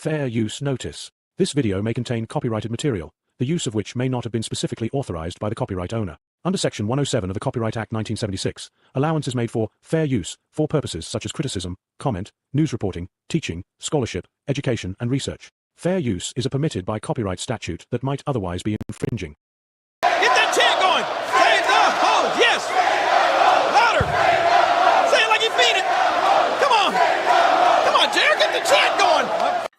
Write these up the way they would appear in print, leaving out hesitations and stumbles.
Fair use notice. This video may contain copyrighted material, the use of which may not have been specifically authorized by the copyright owner. Under Section 107 of the Copyright Act 1976, allowance is made for fair use for purposes such as criticism, comment, news reporting, teaching, scholarship, education, and research. Fair use is a permitted by copyright statute that might otherwise be infringing. Get that chant going! Say it now! Oh, yes! Louder! Say it like you mean it! Come on! Come on, Jared, get the chant going!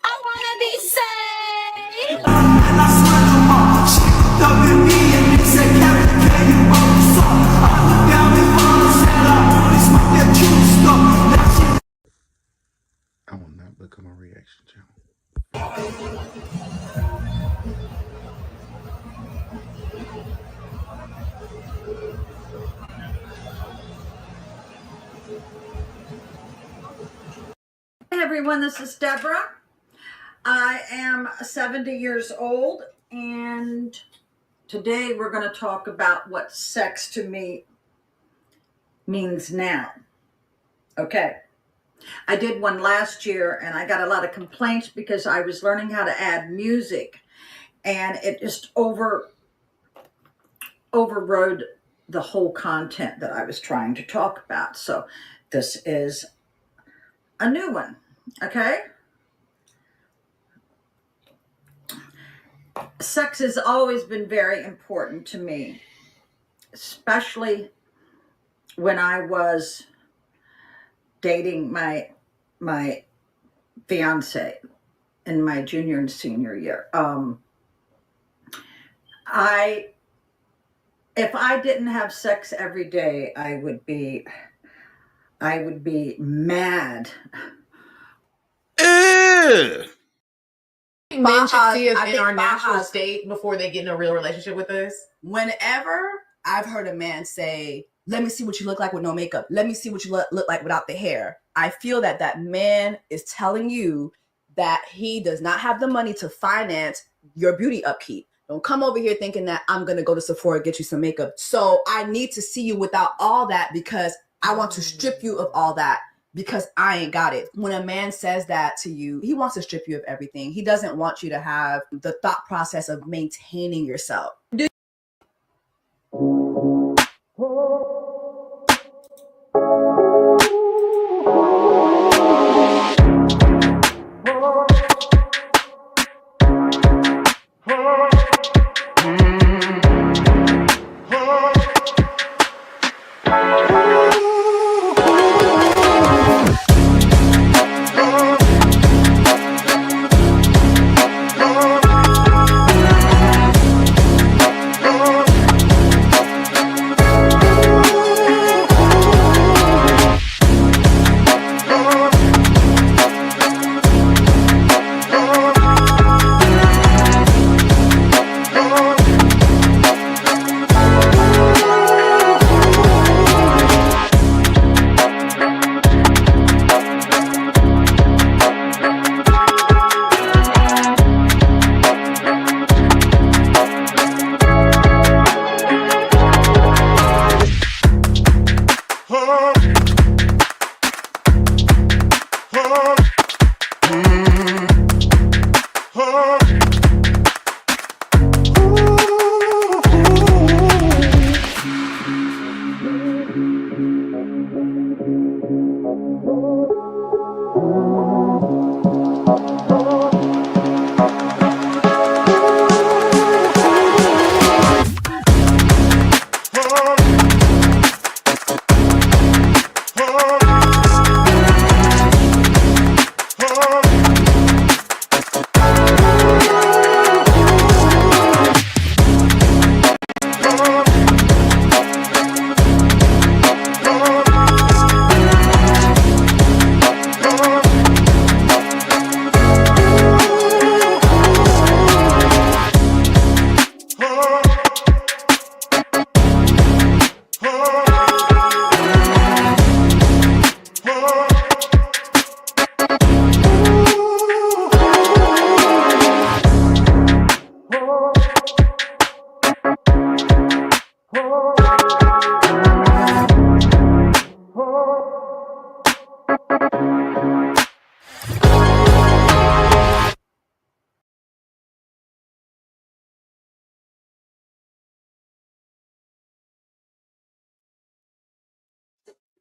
I wanna be saved! And I swear to God, she looked at me and it said, Captain, can you hold the song? I looked down before and said, I only smoke that true stuff. Now she... I will not become a reaction channel. Hey everyone, this is Deborah. I am 70 years old, and today we're going to talk about what sex to me means now. Okay. I did one last year and I got a lot of complaints because I was learning how to add music, and it just overrode the whole content that I was trying to talk about. So this is a new one. Okay. Sex has always been very important to me, especially when I was dating my fiance in my junior and senior year. If I didn't have sex every day, I would be mad. Men should see us in our natural state before they get in a real relationship with us. Whenever I've heard a man say, let me see what you look like with no makeup, let me see what you look like without the hair, I feel that that man is telling you that he does not have the money to finance your beauty upkeep. Don't come over here thinking that I'm going to go to Sephora, get you some makeup. So I need to see you without all that because I want to strip you of all that because I ain't got it. When a man says that to you, he wants to strip you of everything. He doesn't want you to have the thought process of maintaining yourself.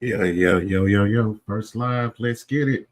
Yo. First live. Let's get it.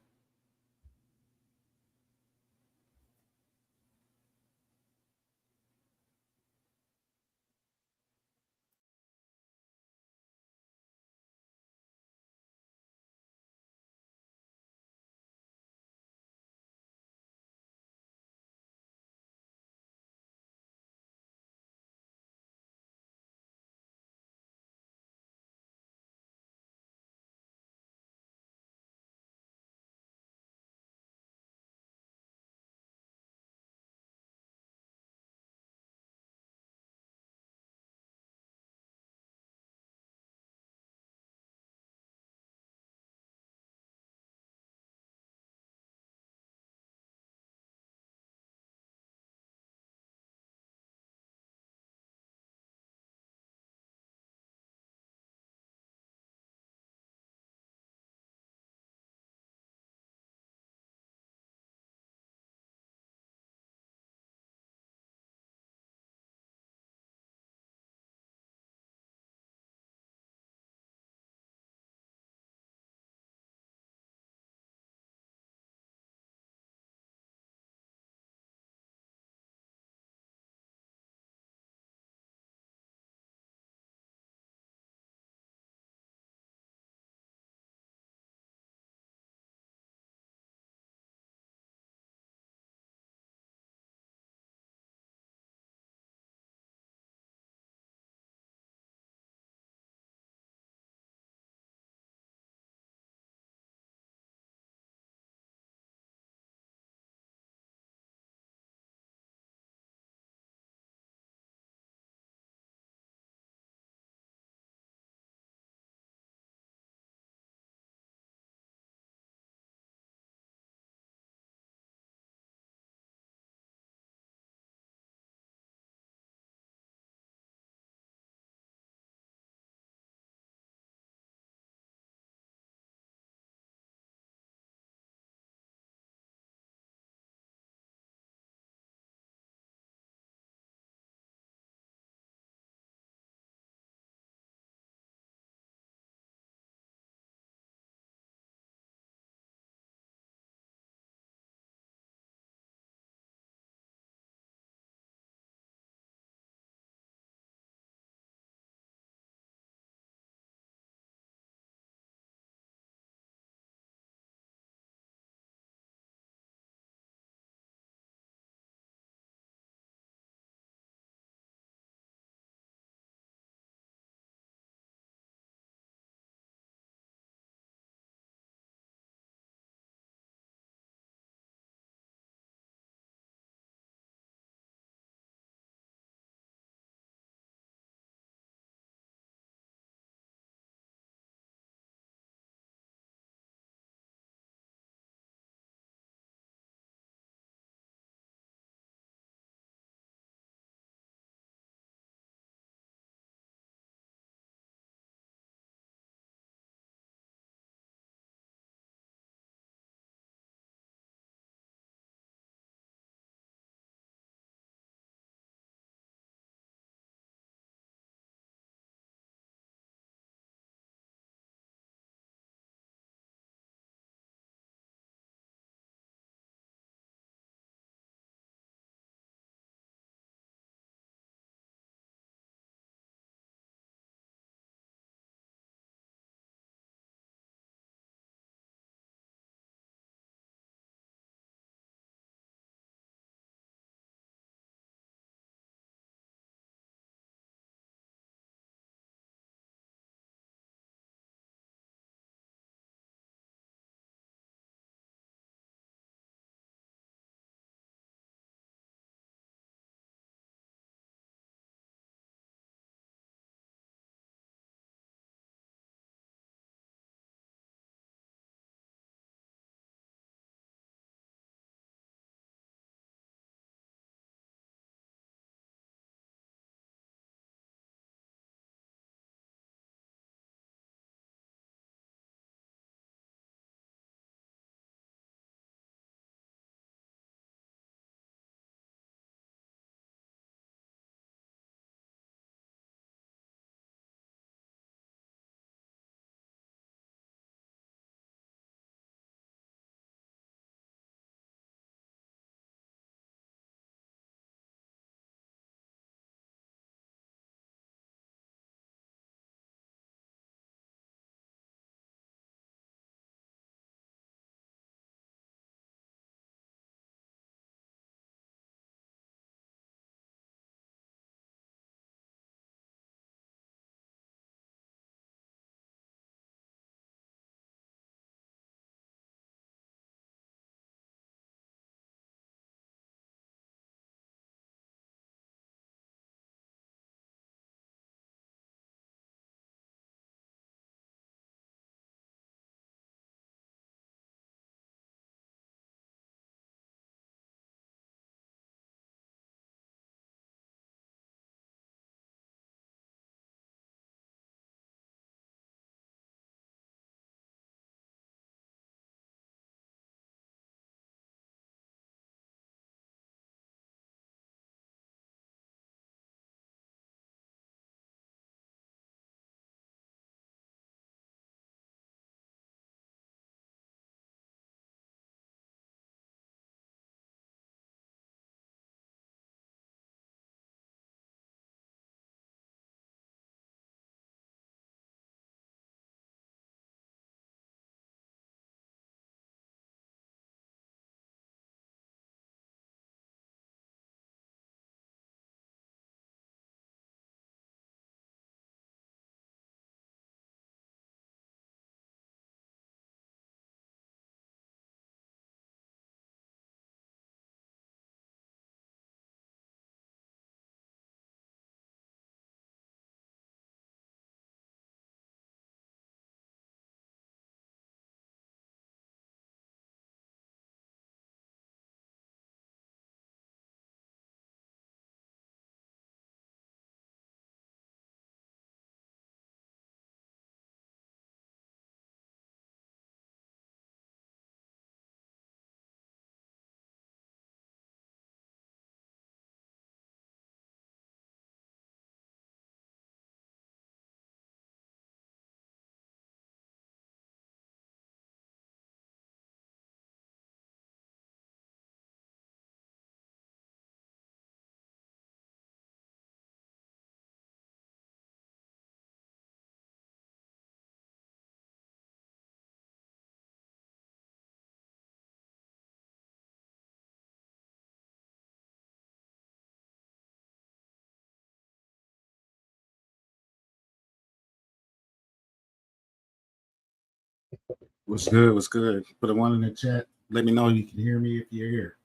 What's good? What's good? Put a one in the chat. Let me know you can hear me if you're here.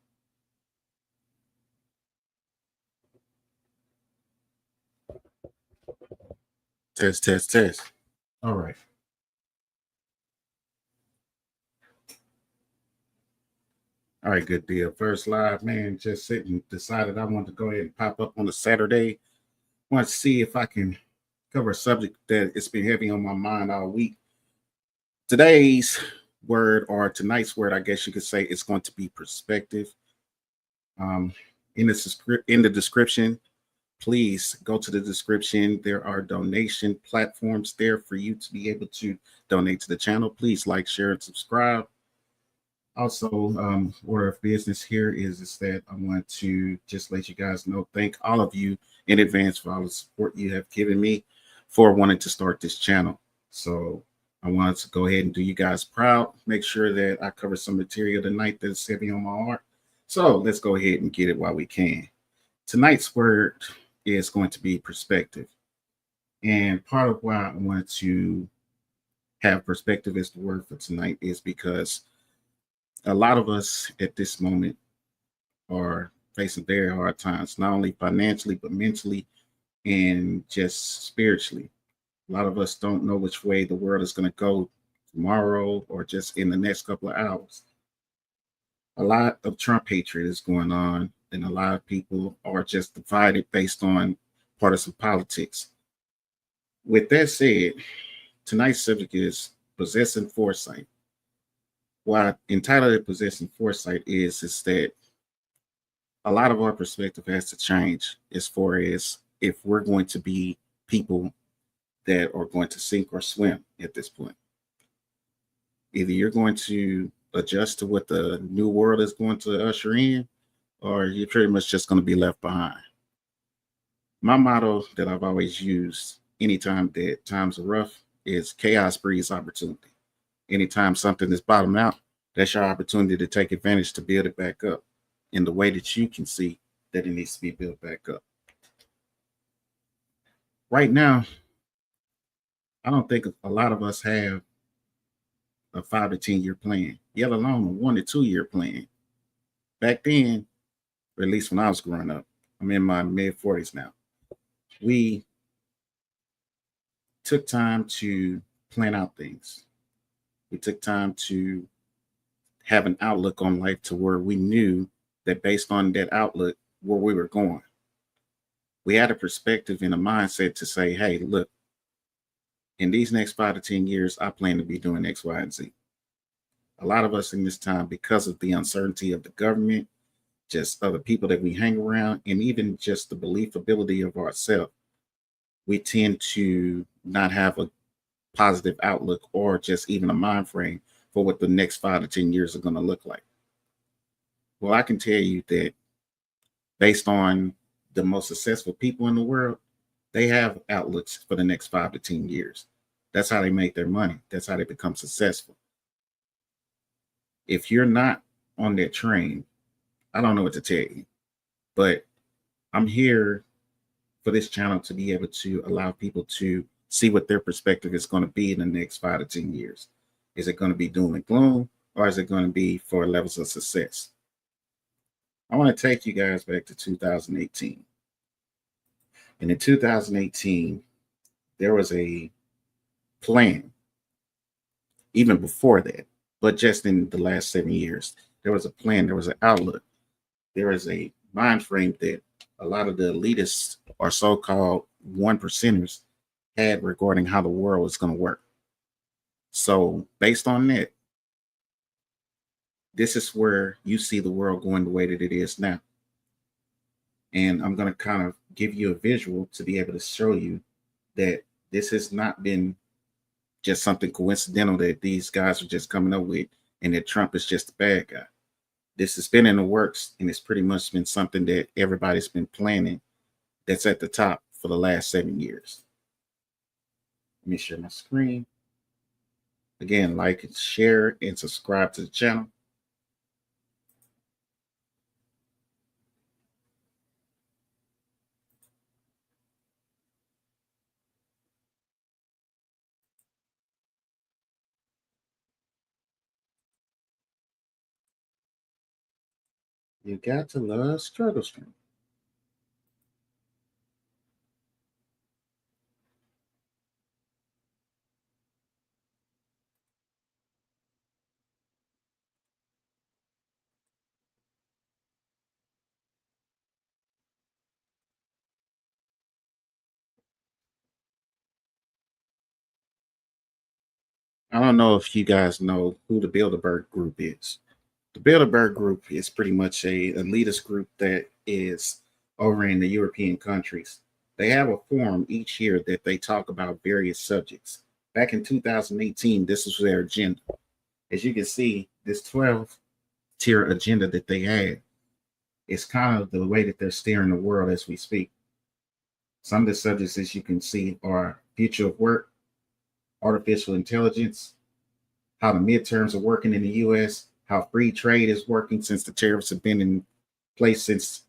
Test, test, test. All right. All right, good deal. First live, man, just sitting, decided I wanted to go ahead and pop up on a Saturday. Want to see if I can cover a subject that it's been heavy on my mind all week. Today's word, or tonight's word, I guess you could say, is going to be perspective. In the description, please go to the description. There are donation platforms there for you to be able to donate to the channel. Please like, share, and subscribe. Also, order of business here is that I want to just let you guys know, thank all of you in advance for all the support you have given me for wanting to start this channel. So I wanted to go ahead and do you guys proud, make sure that I cover some material tonight that's heavy on my heart. So let's go ahead and get it while we can. Tonight's word is going to be perspective. And part of why I wanted to have perspective as the word for tonight is because a lot of us at this moment are facing very hard times, not only financially, but mentally and just spiritually. A lot of us don't know which way the world is going to go tomorrow or just in the next couple of hours. A lot of Trump hatred is going on, and a lot of people are just divided based on partisan politics. With that said, tonight's subject is possessing foresight. Why I entitled it Possessing Foresight is that a lot of our perspective has to change as far as if we're going to be people that are going to sink or swim at this point. Either you're going to adjust to what the new world is going to usher in, or you're pretty much just going to be left behind. My motto that I've always used anytime that times are rough is chaos breeds opportunity. Anytime something is bottomed out, that's your opportunity to take advantage to build it back up in the way that you can see that it needs to be built back up. Right now, I don't think a lot of us have a 5 to 10 year plan, yet alone a 1 to 2 year plan. Back then, or at least when I was growing up, I'm in my mid 40s now, we took time to plan out things. We took time to have an outlook on life to where we knew that based on that outlook, where we were going. We had a perspective and a mindset to say, hey, look, in these next 5 to 10 years, I plan to be doing X, Y, and Z. A lot of us in this time, because of the uncertainty of the government, just other people that we hang around, and even just the belief ability of ourselves, we tend to not have a positive outlook or just even a mind frame for what the next 5 to 10 years are going to look like. Well, I can tell you that based on the most successful people in the world, they have outlooks for the next 5 to 10 years. That's how they make their money. That's how they become successful. If you're not on that train, I don't know what to tell you, but I'm here for this channel to be able to allow people to see what their perspective is going to be in the next 5 to 10 years. Is it going to be doom and gloom, or is it going to be for levels of success? I want to take you guys back to 2018. And in 2018, there was a plan, even before that, but just in the last 7 years, there was a plan, there was an outlook, there is a mind frame that a lot of the elitists or so-called 1%ers had regarding how the world is going to work. So based on that, this is where you see the world going the way that it is now. And I'm going to kind of give you a visual to be able to show you that this has not been just something coincidental that these guys are just coming up with and that Trump is just a bad guy. This has been in the works, and it's pretty much been something that everybody's been planning that's at the top for the last 7 years. Let me share my screen. Again, like and share and subscribe to the channel. You got to love struggle stream. I don't know if you guys know who the Bilderberg Group is. The Bilderberg Group is pretty much a elitist group that is over in the European countries. They have a forum each year that they talk about various subjects. Back in 2018, this was their agenda. As you can see, this 12-tier agenda that they had is kind of the way that they're steering the world as we speak. Some of the subjects, as you can see, are future of work, artificial intelligence, how the midterms are working in the U.S., how free trade is working since the tariffs have been in place since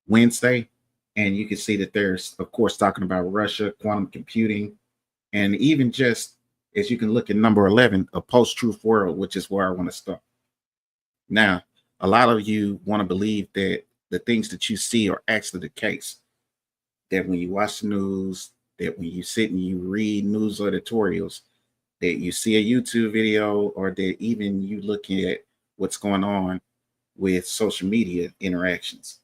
Wednesday. And you can see that there's, of course, talking about Russia, quantum computing, and even just as you can look at number 11, a post-truth world, which is where I want to start. Now, a lot of you want to believe that the things that you see are actually the case. That when you watch the news, that when you sit and you read news editorials, that you see a YouTube video, or that even you looking at what's going on with social media interactions.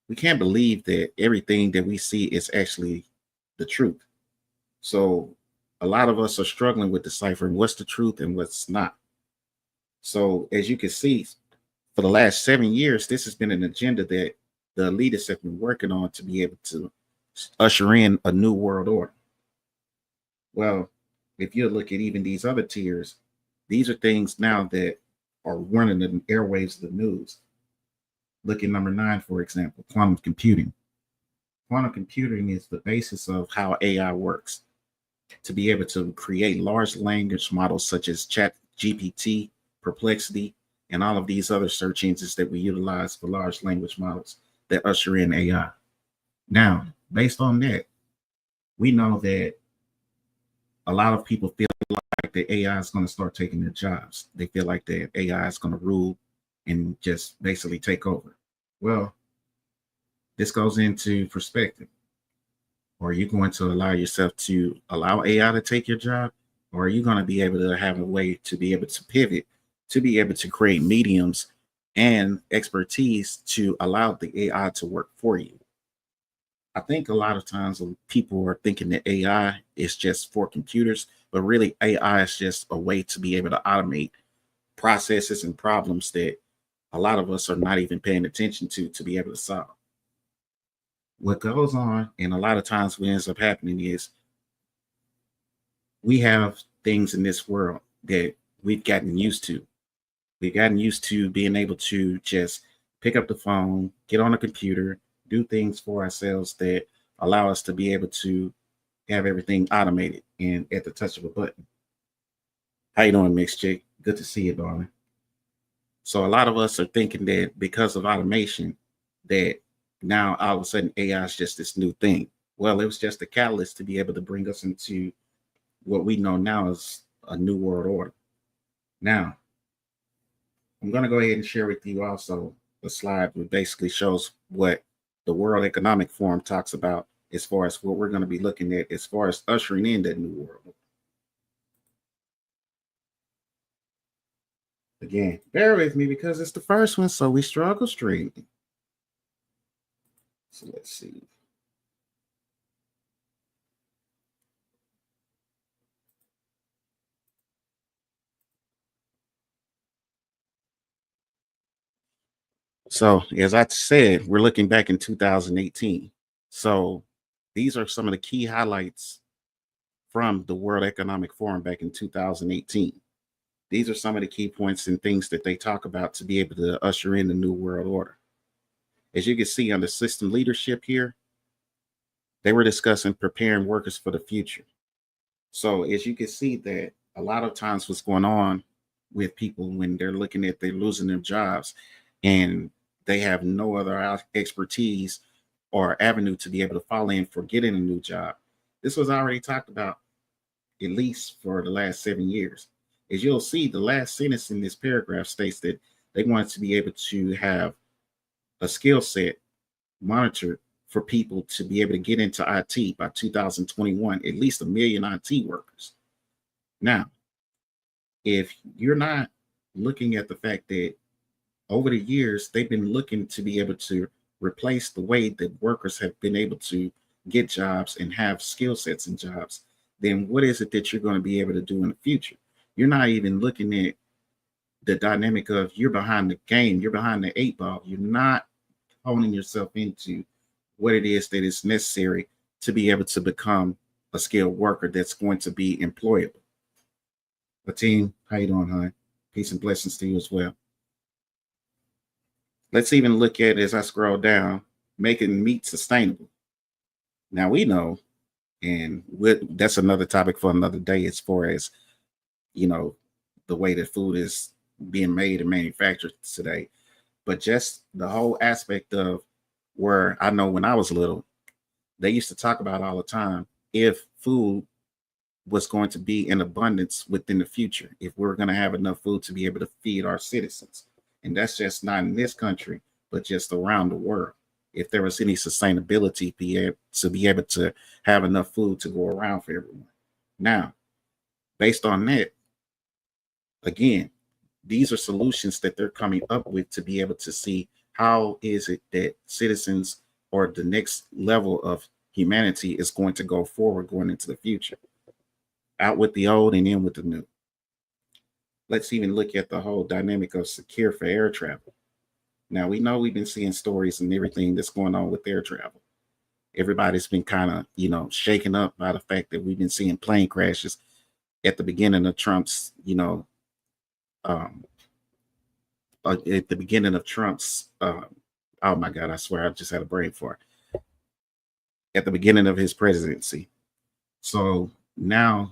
We can't believe that everything that we see is actually the truth. So a lot of us are struggling with deciphering what's the truth and what's not. So as you can see, for the last 7 years, this has been an agenda that the elitists have been working on to be able to usher in a new world order. Well, if you look at even these other tiers, these are things now that are running the airwaves of the news. Look at number 9, for example, quantum computing. Quantum computing is the basis of how AI works. To be able to create large language models such as ChatGPT, Perplexity, and all of these other search engines that we utilize for large language models that usher in AI. Now, based on that, we know that a lot of people feel like the AI is going to start taking their jobs. They feel like the AI is going to rule and just basically take over. Well, this goes into perspective. Are you going to allow yourself to allow AI to take your job? Or are you going to be able to have a way to be able to pivot, to be able to create mediums and expertise to allow the AI to work for you? I think a lot of times people are thinking that AI is just for computers, but really AI is just a way to be able to automate processes and problems that a lot of us are not even paying attention to be able to solve. What goes on, and a lot of times what ends up happening is we have things in this world that we've gotten used to. We've gotten used to being able to just pick up the phone, get on a computer, do things for ourselves that allow us to be able to have everything automated and at the touch of a button. How you doing, Mixed Chick? Good to see you, darling. So a lot of us are thinking that because of automation, that now all of a sudden AI is just this new thing. Well, it was just a catalyst to be able to bring us into what we know now as a new world order. Now, I'm going to go ahead and share with you also a slide that basically shows what the World Economic Forum talks about as far as what we're going to be looking at as far as ushering in that new world. Again, bear with me because it's the first one, so we struggle streaming. So let's see. So as I said, we're looking back in 2018. So these are some of the key highlights from the World Economic Forum back in 2018. These are some of the key points and things that they talk about to be able to usher in the new world order. As you can see under system leadership here, they were discussing preparing workers for the future. So as you can see that a lot of times what's going on with people when they're looking at they're losing their jobs and they have no other expertise or avenue to be able to fall in for getting a new job. This was already talked about at least for the last 7 years. As you'll see, the last sentence in this paragraph states that they wanted to be able to have a skill set monitored for people to be able to get into IT by 2021, at least 1 million IT workers. Now, if you're not looking at the fact that over the years, they've been looking to be able to replace the way that workers have been able to get jobs and have skill sets and jobs, then what is it that you're going to be able to do in the future? You're not even looking at the dynamic of you're behind the game, you're behind the 8 ball. You're not honing yourself into what it is that is necessary to be able to become a skilled worker that's going to be employable. But team, how you doing, hon? Peace and blessings to you as well. Let's even look at, as I scroll down, making meat sustainable. Now we know, and that's another topic for another day, as far as, you know, the way that food is being made and manufactured today. But just the whole aspect of where I know when I was little, they used to talk about all the time, if food was going to be in abundance within the future, if we're going to have enough food to be able to feed our citizens. And that's just not in this country, but just around the world. If there was any sustainability to be able to have enough food to go around for everyone. Now, based on that, again, these are solutions that they're coming up with to be able to see how is it that citizens or the next level of humanity is going to go forward going into the future. Out with the old and in with the new. Let's even look at the whole dynamic of secure for air travel. Now, we know we've been seeing stories and everything that's going on with air travel. Everybody's been kind of, shaken up by the fact that we've been seeing plane crashes at the beginning of Trump's, at the beginning of Trump's, oh my God, I swear I just had a brain fart. At the beginning of his presidency. So now,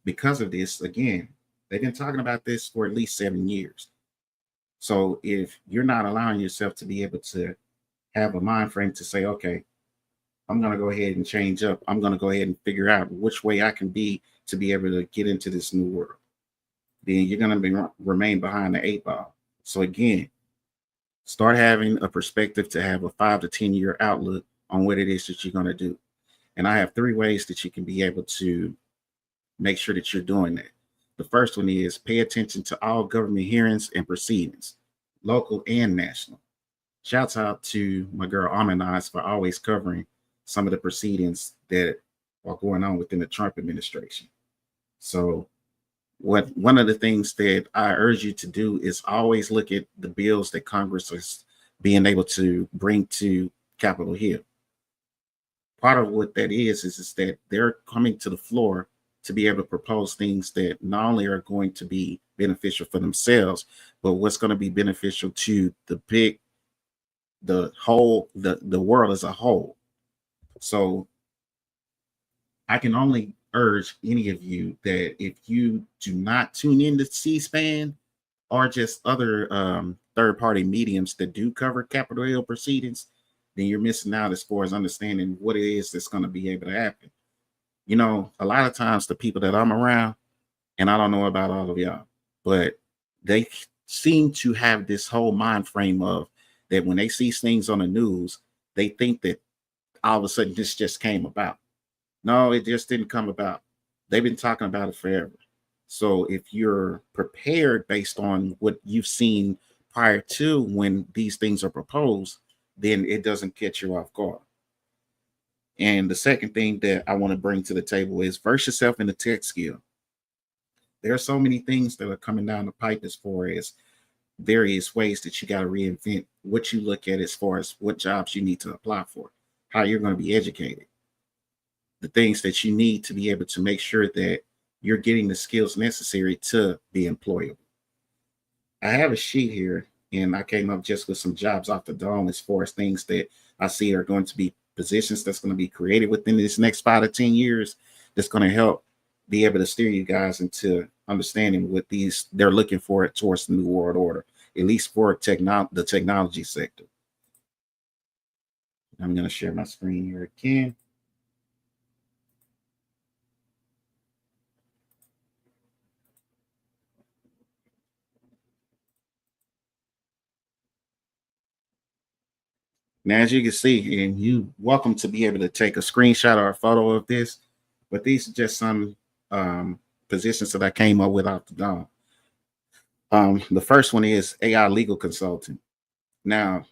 because of this, again, they've been talking about this for at least 7 years. So if you're not allowing yourself to be able to have a mind frame to say, okay, I'm going to go ahead and change up. I'm going to go ahead and figure out which way I can be to be able to get into this new world. Then you're going to remain behind the 8 ball. So again, start having a perspective to have a 5 to 10 year outlook on what it is that you're going to do. And I have 3 ways that you can be able to make sure that you're doing that. The first one is pay attention to all government hearings and proceedings, local and national. Shouts out to my girl Amanaz for always covering some of the proceedings that are going on within the Trump administration. So one of the things that I urge you to do is always look at the bills that Congress is being able to bring to Capitol Hill. Part of what that is that they're coming to the floor to be able to propose things that not only are going to be beneficial for themselves, but what's going to be beneficial to the world as a whole. So I can only urge any of you that if you do not tune in to C-SPAN or just other third-party mediums that do cover Capitol Hill proceedings, then you're missing out as far as understanding what it is that's going to be able to happen. A lot of times the people that I'm around, and I don't know about all of y'all, but they seem to have this whole mind frame of that when they see things on the news, they think that all of a sudden this just came about. No, it just didn't come about. They've been talking about it forever. So if you're prepared based on what you've seen prior to when these things are proposed, then it doesn't catch you off guard. And the second thing that I want to bring to the table is verse yourself in the tech skill. There are so many things that are coming down the pipe as far as various ways that you got to reinvent what you look at as far as what jobs you need to apply for, how you're going to be educated, the things that you need to be able to make sure that you're getting the skills necessary to be employable. I have a sheet here, and I came up just with some jobs off the dome as far as things that I see are going to be positions that's going to be created within this next 5 to 10 years that's going to help be able to steer you guys into understanding what they're looking for towards the new world order, at least for the technology sector. I'm going to share my screen here again. Now, as you can see, and you welcome to be able to take a screenshot or a photo of this, but these are just some positions that I came up with off the dome. The first one is AI legal consulting. Now,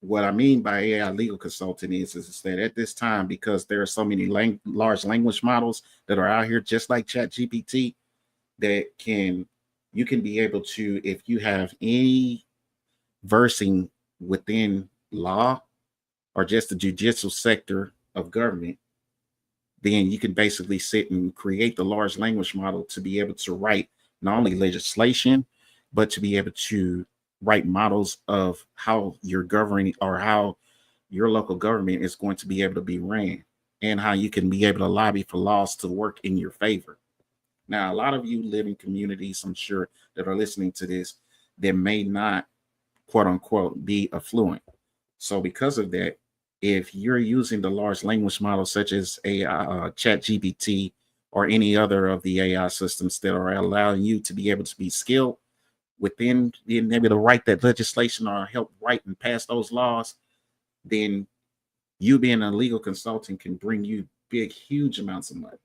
what I mean by AI legal consulting is that at this time, because there are so many large language models that are out here, just like ChatGPT, that you can be able to, if you have any versing within law or just the judicial sector of government, then you can basically sit and create the large language model to be able to write not only legislation, but to be able to write models of how you're governing or how your local government is going to be able to be ran and how you can be able to lobby for laws to work in your favor. Now, a lot of you live in communities, I'm sure, that are listening to this that may not, quote unquote, be affluent. So because of that, if you're using the large language models such as AI, ChatGPT, or any other of the AI systems that are allowing you to be able to be skilled within being able to write that legislation or help write and pass those laws, then you being a legal consultant can bring you big, huge amounts of money.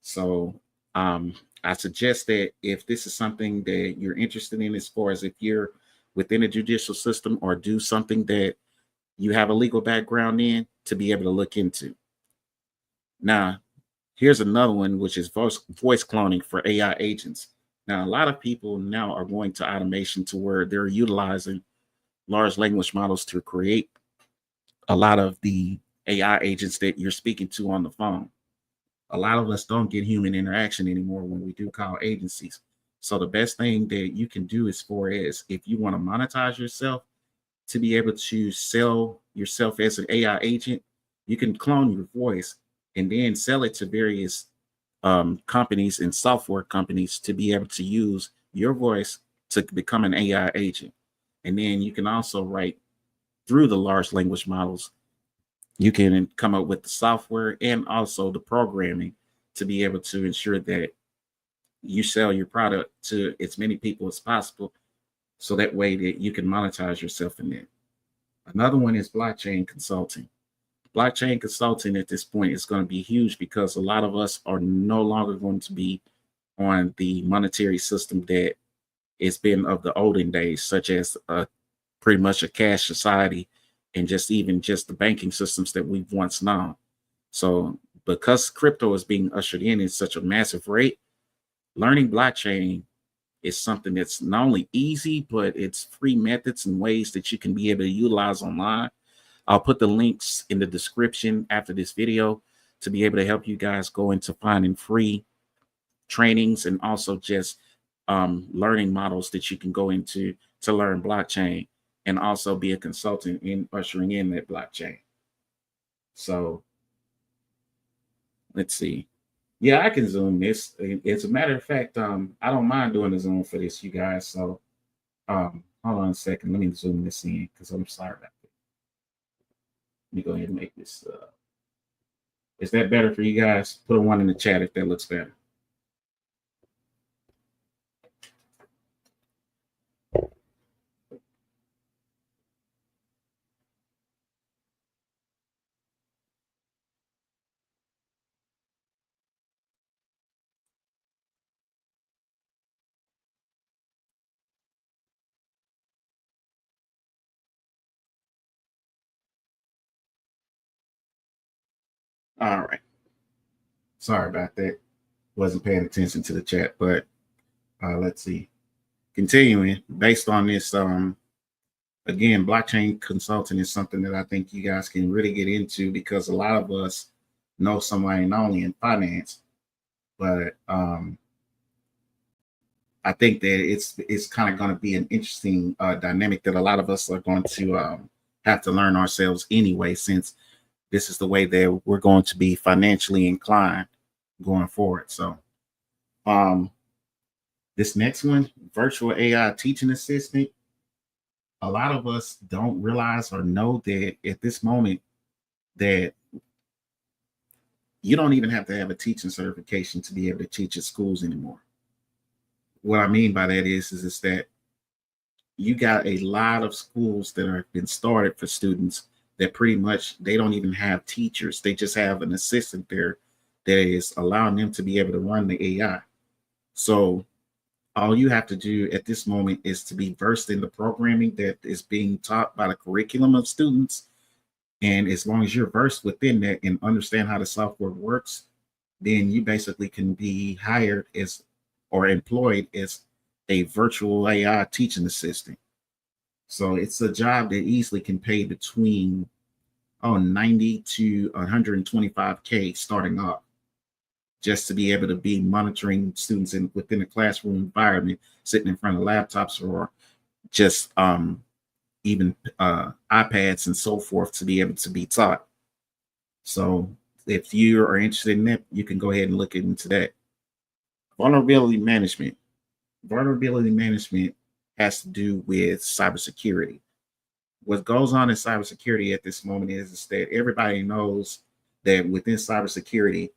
So I suggest that if this is something that you're interested in, as far as if you're within a judicial system or do something that you have a legal background in, to be able to look into. Now, here's another one, which is voice cloning for AI agents. Now, a lot of people now are going to automation to where they're utilizing large language models to create a lot of the AI agents that you're speaking to on the phone. A lot of us don't get human interaction anymore when we do call agencies. So the best thing that you can do as far as if you want to monetize yourself, to be able to sell yourself as an AI agent, you can clone your voice and then sell it to various companies and software companies to be able to use your voice to become an AI agent. And then you can also write through the large language models. You can come up with the software and also the programming to be able to ensure that you sell your product to as many people as possible, so that way that you can monetize yourself in it. Another one is blockchain consulting. Blockchain consulting at this point is going to be huge because a lot of us are no longer going to be on the monetary system that it's been of the olden days, such as pretty much a cash society and just the banking systems that we've once known. So because crypto is being ushered in such a massive rate, learning blockchain is something that's not only easy, but it's free methods and ways that you can be able to utilize online. I'll put the links in the description after this video to be able to help you guys go into finding free trainings and also just learning models that you can go into to learn blockchain and also be a consultant in ushering in that blockchain. So let's see. Yeah, I can zoom this. As a matter of fact, I don't mind doing the zoom for this, you guys. So hold on a second. Let me zoom this in because I'm sorry about that. Let me go ahead and make this. Is that better for you guys? Put a 1 in the chat if that looks better. All right. Sorry about that. Wasn't paying attention to the chat, but let's see. Continuing based on this, again, blockchain consulting is something that I think you guys can really get into because a lot of us know somebody not only in finance, but I think that it's kind of going to be an interesting dynamic that a lot of us are going to have to learn ourselves anyway, since this is the way that we're going to be financially inclined going forward. So this next one, virtual AI teaching assistant, a lot of us don't realize or know that at this moment that you don't even have to have a teaching certification to be able to teach at schools anymore. What I mean by that is that you got a lot of schools that have been started for students that pretty much they don't even have teachers. They just have an assistant there that is allowing them to be able to run the AI. So all you have to do at this moment is to be versed in the programming that is being taught by the curriculum of students. And as long as you're versed within that and understand how the software works, then you basically can be hired as or employed as a virtual AI teaching assistant. So it's a job that easily can pay between 90 to 125K starting off, just to be able to be monitoring students within a classroom environment, sitting in front of laptops or just even iPads and so forth to be able to be taught. So if you are interested in that, you can go ahead and look into that. Vulnerability management. Vulnerability management has to do with cybersecurity. What goes on in cybersecurity at this moment is that everybody knows that within cybersecurity,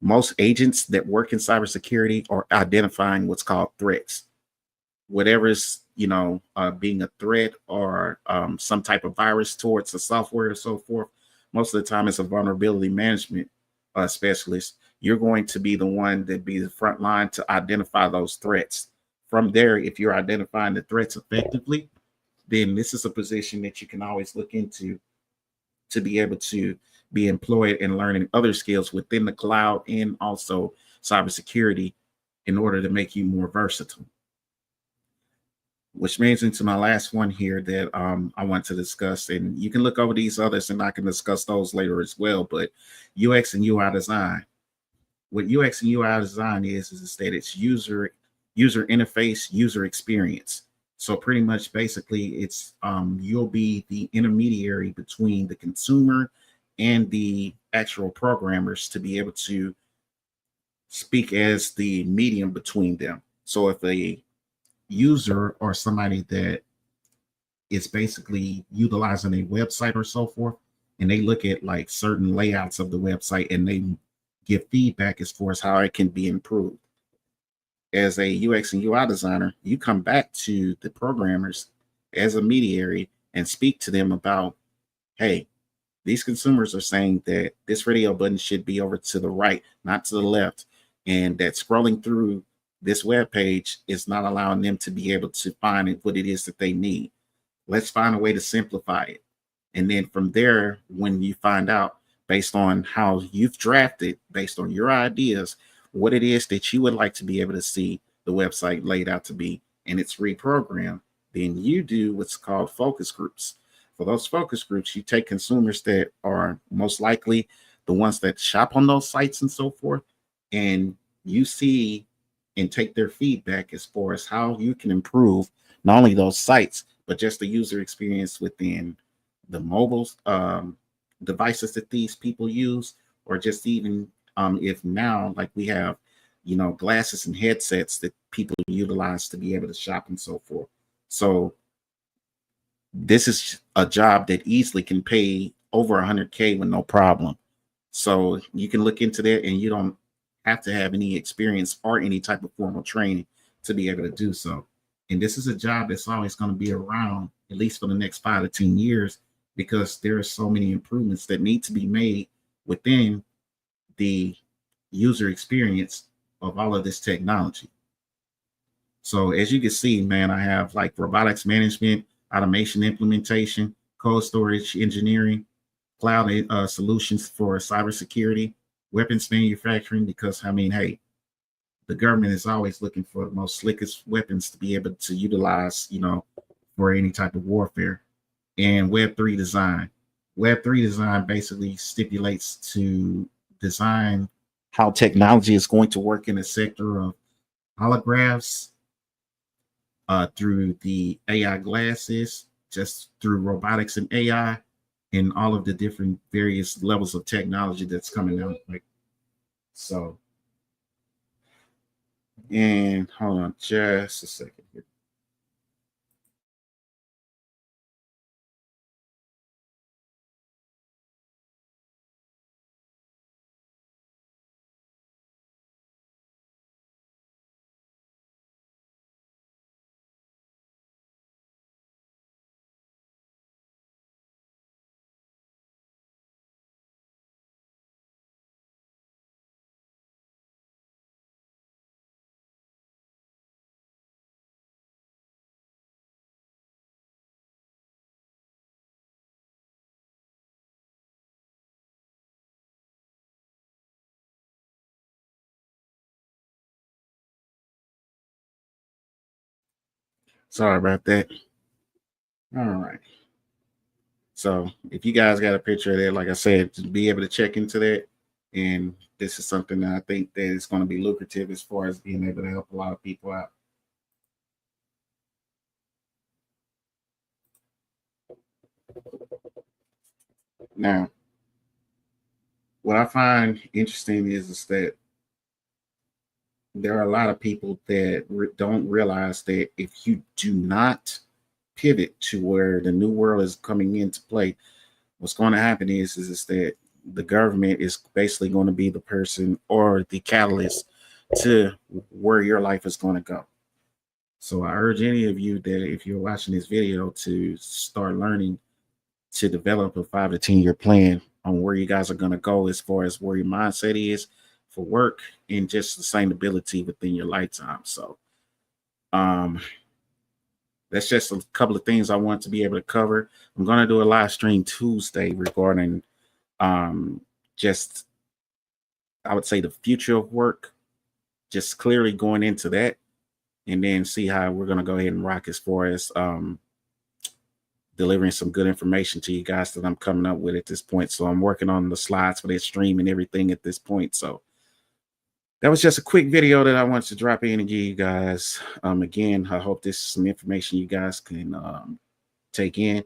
most agents that work in cybersecurity are identifying what's called threats. Whatever is, being a threat or some type of virus towards the software or so forth, most of the time it's a vulnerability management specialist. You're going to be the one that be the front line to identify those threats. From there, if you're identifying the threats effectively, then this is a position that you can always look into to be able to be employed and learning other skills within the cloud and also cybersecurity in order to make you more versatile. Which means into my last one here that I want to discuss, and you can look over these others and I can discuss those later as well, but UX and UI design. What UX and UI design is that it's user interface, user experience. So pretty much basically it's you'll be the intermediary between the consumer and the actual programmers to be able to speak as the medium between them. So if a user or somebody that is basically utilizing a website or so forth, and they look at like certain layouts of the website and they give feedback as far as how it can be improved. As a UX and UI designer, you come back to the programmers as a mediary and speak to them about, hey, these consumers are saying that this radio button should be over to the right, not to the left, and that scrolling through this web page is not allowing them to be able to find what it is that they need. Let's find a way to simplify it. And then from there, when you find out based on how you've drafted, based on your ideas, what it is that you would like to be able to see the website laid out to be, and it's reprogrammed, then you do what's called focus groups. For those focus groups, you take consumers that are most likely the ones that shop on those sites and so forth, and you see and take their feedback as far as how you can improve not only those sites, but just the user experience within the mobile devices that these people use, or just even if now, like we have, glasses and headsets that people utilize to be able to shop and so forth. So this is a job that easily can pay over 100K with no problem. So you can look into that, and you don't have to have any experience or any type of formal training to be able to do so. And this is a job that's always going to be around at least for the next 5 to 10 years, because there are so many improvements that need to be made within the user experience of all of this technology. So as you can see, man, I have like robotics management, automation implementation, cold storage engineering, cloud solutions for cybersecurity, weapons manufacturing, because hey, the government is always looking for the most slickest weapons to be able to utilize, for any type of warfare. And Web3 design. Web3 design basically stipulates to design how technology is going to work in the sector of holographs, through the AI glasses, just through robotics and AI, and all of the different various levels of technology that's coming out. So, and hold on just a second here. Sorry about that. All right. So if you guys got a picture of that, like I said, to be able to check into that. And this is something that I think that is going to be lucrative as far as being able to help a lot of people out. Now, what I find interesting is that there are a lot of people that don't realize that if you do not pivot to where the new world is coming into play, what's going to happen is that the government is basically going to be the person or the catalyst to where your life is going to go. So I urge any of you that if you're watching this video to start learning to develop a 5 to 10 year plan on where you guys are going to go as far as where your mindset is for work and just sustainability within your lifetime. So that's just a couple of things I want to be able to cover. I'm going to do a live stream Tuesday regarding just, I would say, the future of work, just clearly going into that, and then see how we're going to go ahead and rock as far as delivering some good information to you guys that I'm coming up with at this point. So I'm working on the slides for that stream and everything at this point. So that was just a quick video that I wanted to drop in and give you guys. Again, I hope this is some information you guys can take in.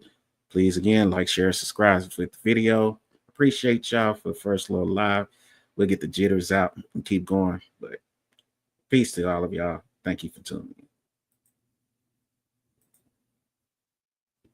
Please, again, like, share, subscribe with the video. Appreciate y'all for the first little live. We'll get the jitters out and keep going. But peace to all of y'all. Thank you for tuning in.